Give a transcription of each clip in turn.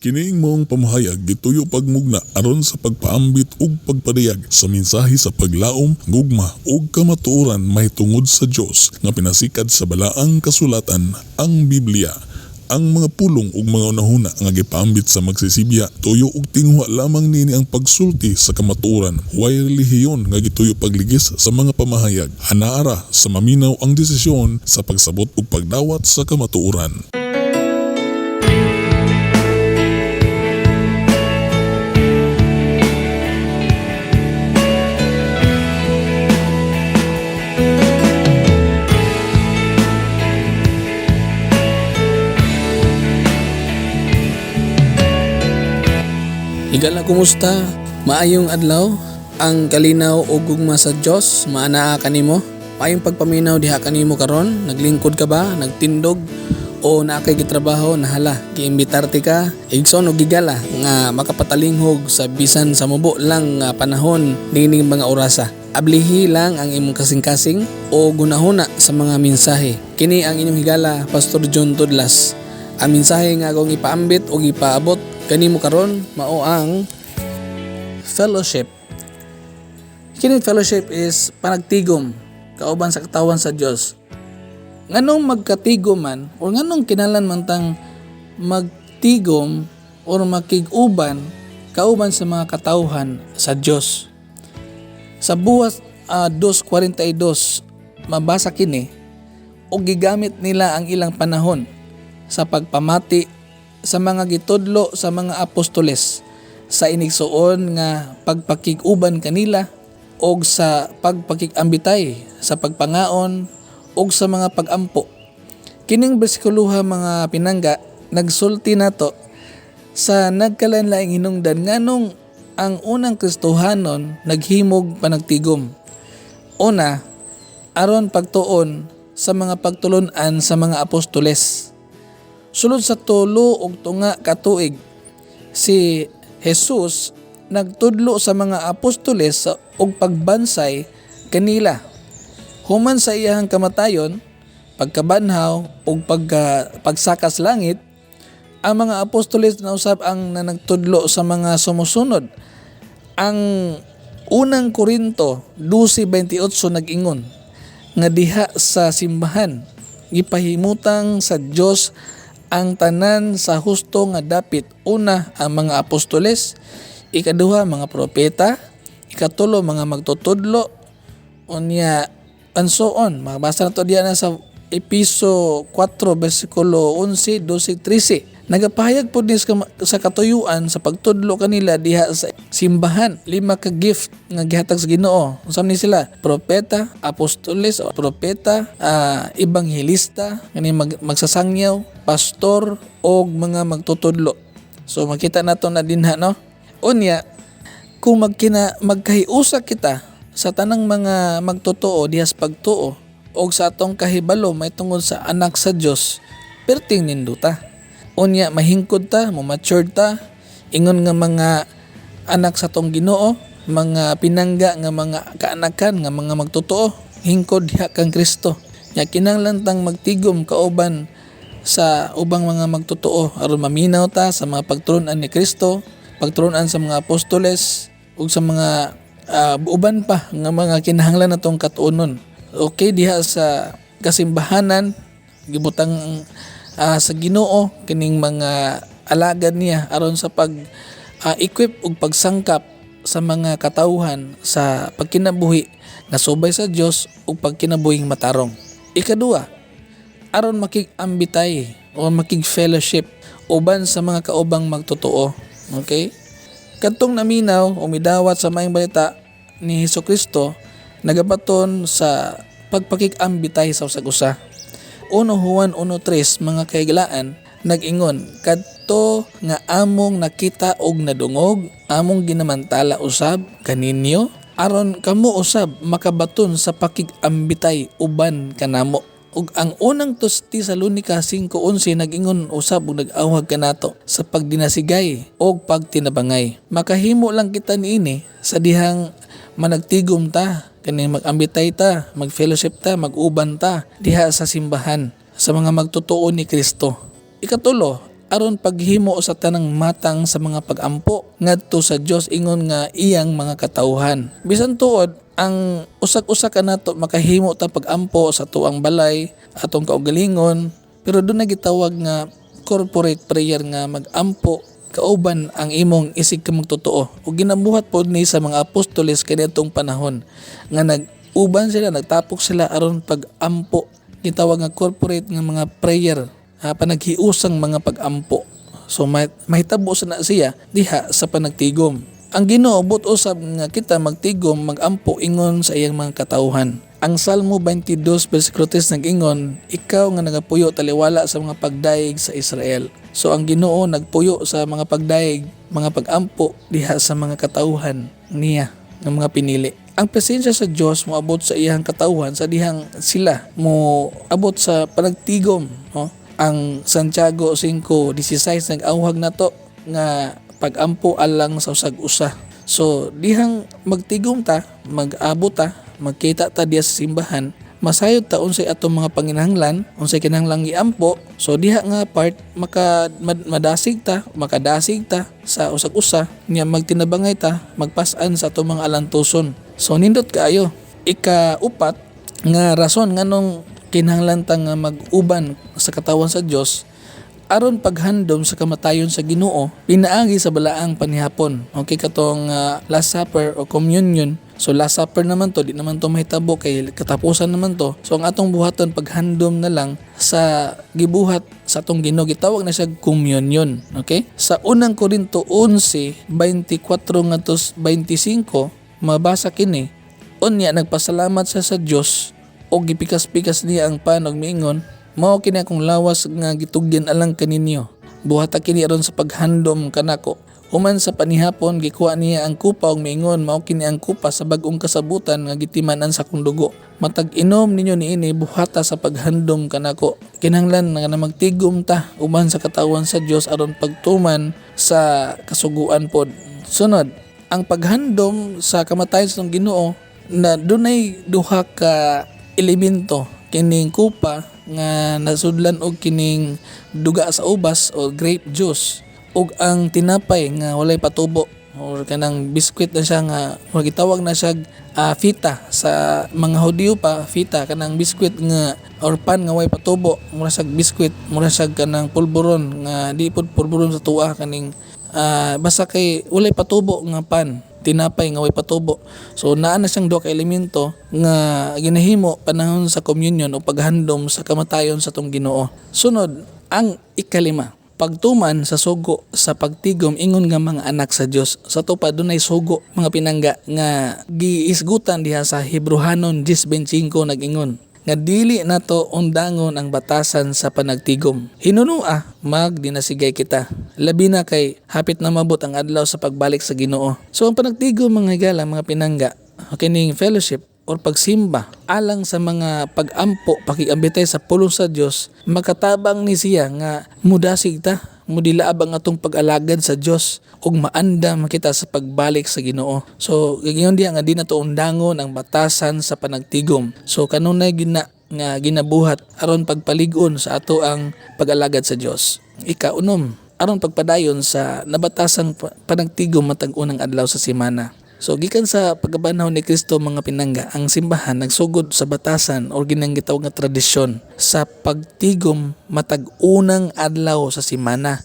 Kiniing maong pamahayag gituyo pagmugna aron sa pagpaambit ug pagpadayag sa mensahe sa paglaom, gugma ug kamatuoran mahitungod sa Dios nga pinasikad sa balaang kasulatan, ang Biblia. Ang mga pulong ug mga unahuna nga gipaambit sa magsisibya tuyo ug tinguha lamang nini ang pagsulti sa kamatuoran. Way relihiyon nga gituyo pagligis sa mga pamahayag. Anaara sa maminaw ang desisyon sa pagsabot ug pagdawat sa kamatuoran. Higala, kumusta? Maayong adlaw, ang kalinaw ug gugma sa Dios maanaa kanimo. Maayong pagpaminaw diha kanimo karon. Naglingkod ka ba? Nagtindog o naakay gitrabaho? Nahala, giimbitarte ka igsoon og gigala nga makapatalinghog sa bisan sa mubo lang nga panahon nining mga orasa. Ablihi lang ang imong kasing-kasing o gunahuna sa mga mensahe. Kini ang inyong higala, Pastor John Tudlas. Ang mensahe nga akong ipaambit o ipaabot kanimo karon mao ang fellowship. Kini fellowship is panagtigom kauban sa katawan sa Dios. Nganong magkatigom man o nganong kinahanglan man tang magtigom o makig-uban kauban sa mga katawhan sa Dios. Sa Buwas 2:42 mabasa kini o gigamit nila ang ilang panahon sa pagpamati sa mga gitudlo sa mga apostoles sa inigsuon nga pagpakig-uban kanila og sa pagpakig-ambitay sa pagpangaon og sa mga pag-ampo. Kining bersikuloha mga pinangga nagsulti nato sa nagkalain-laing hinungdan nganong ang unang Kristohanon naghimog panagtigom. Una, aron pagtuon sa mga pagtulon-an sa mga apostoles. Sulod sa 3 ug 2 ka tuig, si Jesus nagtudlo sa mga apostoles og pagbansay kanila. Human sa iyang kamatayon, pagkabanhaw ug pagsakas langit, ang mga apostoles na usab ang nagtudlo sa mga sumusunod. Ang unang Korinto 12:28 nag-ingon nga diha sa simbahan gipahimutang sa Dios ang tanan sa husto nga dapit. Una, ang mga apostoles, ikaduha, mga propeta, ikatulo, mga magtutudlo, unya, and so on. Makabasa na to diyan sa Episo 4, versikulo 11, 12, 13. Nagapahayag po din sa katuyuan sa pagtudlo kanila diha sa simbahan. 5 ka gift nga gihatag sa Ginoo. Unsa ni sila? Propeta, apostoles, propeta, ebanghelista, kani magsasangyaw, pastor og mga magtutudlo. So makita nato na dinha, no? Unya, kung magkahiusa kita sa tanang mga magtotoo diha sa pagtuo og sa atong kahibalo may tungod sa anak sa Dios, perting ninduta. Unya, mahingkod ta, mature ta, ingon nga mga anak sa tong Ginoo, mga pinangga nga mga kaanakan nga mga magtotoo, hingkod diha kang Kristo. Nya kinahanglan tang magtigom kauban sa ubang mga magtotoo aron maminaw ta sa mga pagturon-an ni Kristo, pagturon-an sa mga apostoles ug sa mga uban pa nga mga kinahanglan natong katuonon. Okay, diha sa kasimbahanan gibutang sa Ginoo kining mga alagad niya aron sa pag-equip ug pagsangkap sa mga katawhan sa pagkinabuhi nga subay sa Dios ug pagkinabuhing matarong. Ikaduha, aron makig-ambitay o makig-fellowship uban sa mga kaubang magtotoo. Okay? Kadtong naminaw o midawat sa maayong balita ni Hesukristo, nagabaton sa pagpakig-ambitay sa usag-usa. 1 Juan 1:3 mga kaiglaan nag-ingon, kadto nga among nakita og nadungog, among ginamantala usab kaninyo aron kamo usab makabaton sa pakig-ambitay uban kanamo. Ug ang unang Tesalonica 5:11 nag-ingon usab ug nag-awhag kanato sa pagdinasigay o pagtinabangay. Makahimo lang kita niini sa dihang managtigom ta, kani mag-ambitay ta, mag-fellowship ta, mag-uban ta diha sa simbahan sa mga magtotoo ni Kristo. Ikatulo, aron paghimo sa tanang matang sa mga pagampo ngadto sa Dios ingon nga iyang mga katawhan. Bisan tuod ang usak-usa ka nato makahimo ta pagampo sa tuang balay atong kaugalingon, pero doon na gitawag nga corporate prayer nga magampo kauban ang imong isig ka magtotoo. Ug ginabuhat pod ni sa mga apostoles kaniadtong panahon nga nag-uban sila, nagtapok sila aron pagampo. Gitawag nga corporate nga mga prayer, panaghiusang mga pagampo. So mahitabo sa na siya diha sa panagtigom. Ang Ginoo but usab nga kita magtigom magampo ingon sa iyang mga katawhan. Ang Salmo 22 versikulo 3 nag-ingon, ikaw nga nagapuyo taliwala sa mga pagdaig sa Israel. So ang Ginoo nagpuyo sa mga pagdaig, mga pagampo diha sa mga katawhan niya ng mga pinili. Ang presensya sa Dios moabot sa iyang katawhan sa dihang sila mo abot sa panagtigom, no? Ang Santiago 5:16 nag-awhag nato nga pagampo alang sa usag-usa. So dihang magtigom ta, mag-abot ta, magkita ta diya sa simbahan, masayod ta unsay atong mga panginahanglan, unsay kinahanglang iampo. So diha nga part makadasig ta sa usag-usa, nya magtinabangay ta, magpas-an sa atong mga alantoson. So nindot kaayo. Ika-upat nga rason nganong kinahanglan ta nga mag-uban sa katawan sa Dios aron paghandom sa kamatayon sa Ginoo pinaagi sa balaang panihapon. Okay, katong Last Supper o Communion. So Last Supper naman to, di naman to mahitabo kay katapusan naman to. So ang atong buhaton paghandom na lang sa gibuhat sa atong Ginoo, gitawag na siya communion. Okay? Sa unang Korinto 11:24 ngadtos 25 mabasa kini, unya nagpasalamat siya sa Dios o gipikas-pikas niya ang panog miingon, mao kini akong lawas nga gitugyan alang kaninyo. Buhata kini aron sa paghandom kanako. Human sa panihapon gikuha niya ang kupa ug miingon, mao kini ang kupa sa bag-ong kasabutan nga gitiman-an sa akong dugo. Matag inom ninyo niini buhata sa paghandom kanako. Kinahanglan nga magtigom ta uban sa katawan sa Dios aron pagtuman sa kasuguan pod. Sunod, ang paghandom sa kamatayon sa Ginoo na dunay duha ka elemento, kining kupa nga nasudlan og kining duga sa ubas o grape juice, ug ang tinapay nga walay patubo or kanang biskwit na siya nga gitawag na siya fita sa mga Hudyo pa. Fita kanang biskwit nga or pan nga walay patubo, mura siya biskwit, mura siya kanang pulburon nga di pud pulburon sa tuwa, kaning basta kay walay patubo nga pan, tinapay nga way patubo. So naa na siyang duha ka elemento nga ginahimo panahon sa communion o paghandom sa kamatayon sa tong Ginoo. Sunod, ang ikalima, pagtuman sa sugo sa pagtigom ingon nga mga anak sa Dios. Sa to pa dunay sugo mga pinangga nga giisgutan diha sa Hebrehanon 10:25 nag-ingon nga dili nato undangon ang batasan sa panagtigom. Hinunua magdinasigay kita. Labi na kay hapit na mabot ang adlaw sa pagbalik sa Ginoo. So ang panagtigom mga higala, mga pinangga, kining fellowship or pagsimba alang sa mga pagampo, pakiambitay sa pulong sa Dios, makatabang ni siya nga mudasig ta, mudilaab ang atong pag-alagad sa Dios ug maandam kita sa pagbalik sa Ginoo. So gayon diha nga di nato undangon ang batasan sa panagtigom. So kanunay nga ginabuhat aron pagpalig-on sa ato ang pag-alagad sa Dios. Ikaunom, aron pagpadayon sa nabatasang panagtigom matag unang adlaw sa semana. So gikan sa pagkabanhaw ni Kristo mga pinangga, ang simbahan nagsugod sa batasan o ginanggitawag nga tradisyon sa pagtigom matag unang adlaw sa semana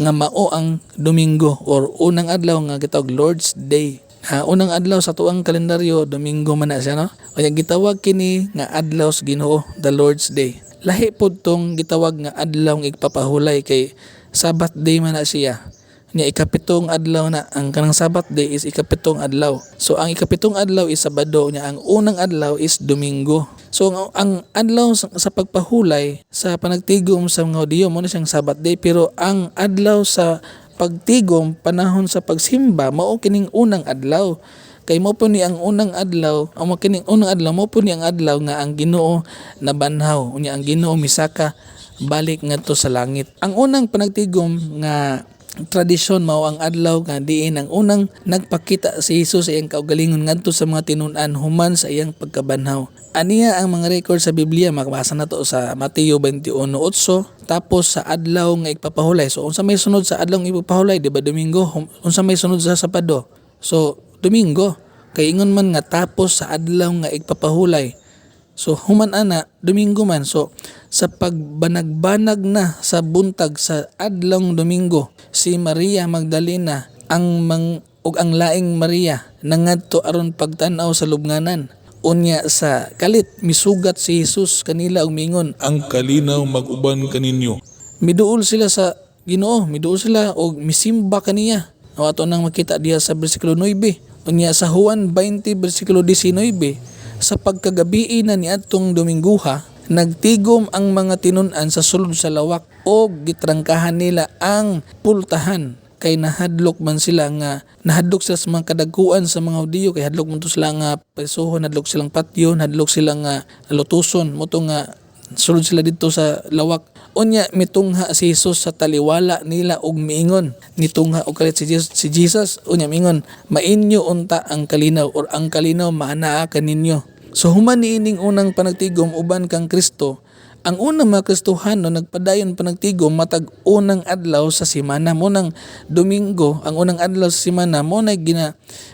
nga mao ang Domingo or unang adlaw nga gitawag Lord's Day. Unang adlaw sa tuang kalendaryo, Domingo man na siya, no? O gitawag kini nga adlaw sa Ginoo, the Lord's Day. Lahi pod tong gitawag nga adlaw nga igpapahulay kay Sabbath day man na siya. Nya ikapitong adlaw na, ang kanang Sabbath day is ikapitong adlaw. So ang ikapitong adlaw is Sabado, nya ang unang adlaw is Domingo. So ang adlaw sa pagpahulay sa panagtigom sa mga Hudyo mo na siyang Sabbath day, pero ang adlaw sa pagtigom panahon sa pagsimba mao kining unang adlaw. Kay mo po ni ang unang adlaw, ang kining unang adlaw mo po ni ang adlaw nga ang Ginoo nabanhaw, unya ang Ginoo misaka balik ngadto sa langit. Ang unang panagtigom nga tradisyon mao ang adlaw nga diin ang unang nagpakita si Jesus sa iyang kaugalingon ngadto sa mga tinun-an human sa iyang pagkabanhaw. Aniya ang mga record sa Biblia, makabasa na to sa Mateo 21:8, tapos sa adlaw nga igpapahulay. So unsa may sunod sa adlaw nga igpapahulay, di ba Domingo? Unsa may sunod sa Sabado? So Domingo. Kay ingon man nga tapos sa adlaw nga igpapahulay. So human ana Domingo man. So sa pagbanag-banag na sa buntag sa adlawng Domingo, si Maria Magdalena ug ang laing Maria nangadto aron pagtan-aw sa lubnganan. Unya sa kalit misugat si Jesus kanila ug mingon, Ang kalinaw mag-uban kaninyo. miduol sila sa Ginoo, miduol sila og misimba kaniya. Ato nang makita diha sa bersikulo 9. Unya sa Juan 20 bersikulo 19, sa pagkagabi na niadtong Dominguha, nagtigom ang mga tinun-an sa sulod sa lawak o gitrangkahan nila ang pultahan kay nahadlok sila sa mga kadagkuan sa mga Hudiyo, kay hadlok man to sila nga presohon, hadlok silang patyon, hadlok silang lutuson moto nga sulod sila dito sa lawak. Unya mitungha si Jesus sa taliwala nila og miingon, nitungha og kalit si Jesus unya miingon, mainyo unta ang kalinaw or ang kalinaw maanaa kaninyo. So human niining unang panagtigom uban kang Kristo, ang unang mga Kristohano nagpadayon panagtigom matag unang adlaw sa semana mo nang Domingo. Ang unang adlaw sa semana mo na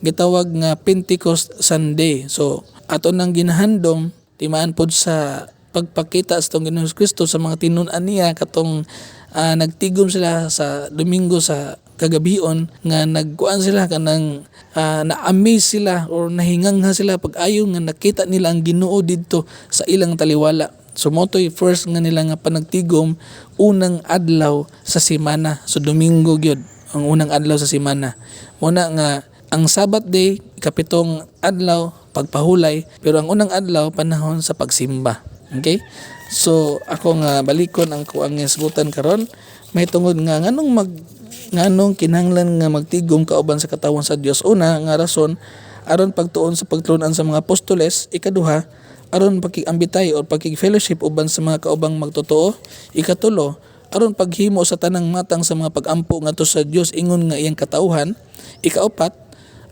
gitawag nga Pentecost Sunday. So ato nang ginahandom timaan pod sa pagpakita sa Ginoong Kristo sa mga tinun-an niya katong nagtigom sila sa Domingo sa kagabion nga nagkuan sila kanang na-amaze sila or nahingangha sila pag-ayo nga nakita nila ang Ginoo didto sa ilang taliwala. So motoy first nga nila nga panagtigom unang adlaw sa semana. So Domingo gyud ang unang adlaw sa semana. Muna nga ang Sabbath day ikapitong adlaw pagpahulay, pero ang unang adlaw panahon sa pagsimba. Okay? So ako nga balikon ang kuang isgutan karon, may tungod nga nganong kinahanglan nga magtigom kauban sa katawan sa Dios. Una nga rason aron pagtuon sa pagtulunan sa mga apostoles, ikaduha aron pakigambitay o pakig-fellowship uban sa mga kaubang magtotoo, ikatulo aron paghimo sa tanang matang sa mga pag-ampo ngadto sa Dios ingon nga iyang katauhan, ikaapat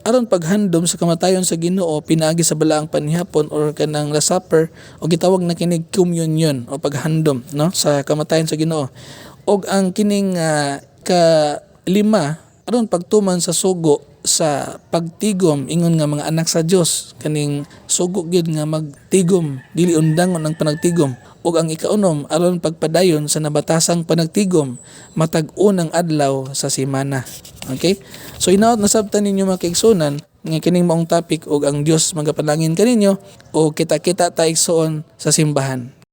aron paghandom sa kamatayon sa Ginoo pinaagi sa balaang panihapon or kanang Last Supper o gitawag na kining communion o paghandom no sa kamatayon sa Ginoo. Og ang kining ka-lima aron pagtuman sa sugo sa pagtigom ingon nga mga anak sa Dios, kaning sugo gyud nga magtigom dili undangon ang panagtigom. Ug ang ikaunom aron pagpadayon sa nabatasang panagtigom matag unang adlaw sa semana. Okay? So inaot na sabtan ninyo mga kaigsunan nga kining maong topic ug ang Dios magapanangin kaninyo o kita-kita ta igsuon sa simbahan.